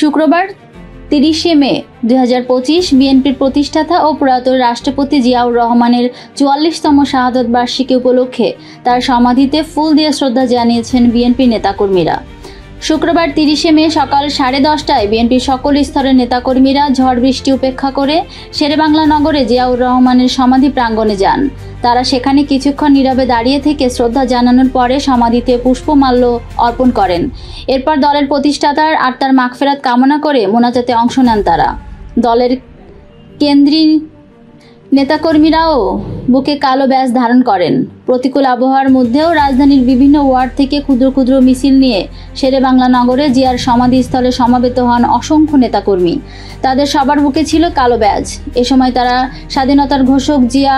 শুক্রবার 30শে মে 2025 বিএনপির প্রতিষ্ঠাতা ও প্রয়াত রাষ্ট্রপতি জিয়াউর রহমানের 44তম শাহাদত বার্ষিকী উপলক্ষে তার সমাধিতে ফুল দিয়ে শ্রদ্ধা জানিয়েছেন বিএনপি নেতাকর্মীরা। শুক্রবার 30শে মে সকাল 10:30টায় বিএনপির সকল স্তরের নেতাকর্মীরা ঝড় বৃষ্টি উপেক্ষা করে শেরেবাংলা নগরে জিয়াউর রহমানের সমাধি প্রাঙ্গণে যান। তারা সেখানে কিছুক্ষণ নীরবে দাঁড়িয়ে থেকে শ্রদ্ধা জানানোর পরে সমাধিতে পুষ্পমাল্য অর্পণ করেন। এরপর দলের প্রতিষ্ঠাতার আত্মার মাগফিরাত কামনা করে মোনাজাতে অংশ নেন তারা। দলের কেন্দ্রীয় নেতাকর্মীরাও বুকে কালো ব্যাজ ধারণ করেন। প্রতিকূল আবহাওয়ার মধ্যেও রাজধানীর বিভিন্ন ওয়ার্ড থেকে ক্ষুদ্র ক্ষুদ্র মিছিল নিয়ে শেরেবাংলা নগরে জিয়ার সমাধিস্থলে সমাবেত হন অসংখ্য নেতাকর্মী। তাদের সবার বুকে ছিল কালো ব্যাজ। এ সময় তারা স্বাধীনতার ঘোষক জিয়া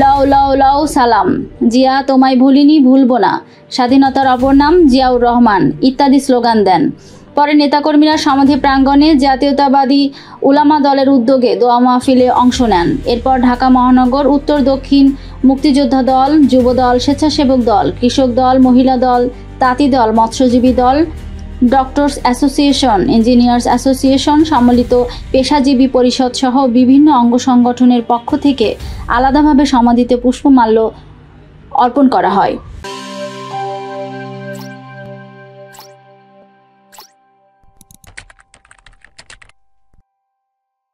লও লও লও সালাম, জিয়া তোমায় ভুলিনি ভুলব না, স্বাধীনতার অপর নাম জিয়াউর রহমান ইত্যাদি স্লোগান দেন। পরে নেতাকর্মীরা সমাধি প্রাঙ্গণে জাতীয়তাবাদী উলামা দলের উদ্যোগে দোয়া মাহফিলে অংশ নেন। এরপর ঢাকা মহানগর উত্তর দক্ষিণ মুক্তিযোদ্ধা দল, যুব দল, স্বেচ্ছাসেবক দল, কৃষক দল, মহিলা দল, তাঁতি দল, মৎস্যজীবী দল, ডক্টরস অ্যাসোসিয়েশন, ইঞ্জিনিয়ার্স অ্যাসোসিয়েশন, সম্মিলিত পেশাজীবী পরিষদ সহ বিভিন্ন অঙ্গ সংগঠনের পক্ষ থেকে আলাদাভাবে সমাধিতে পুষ্পমাল্য অর্পণ করা হয়।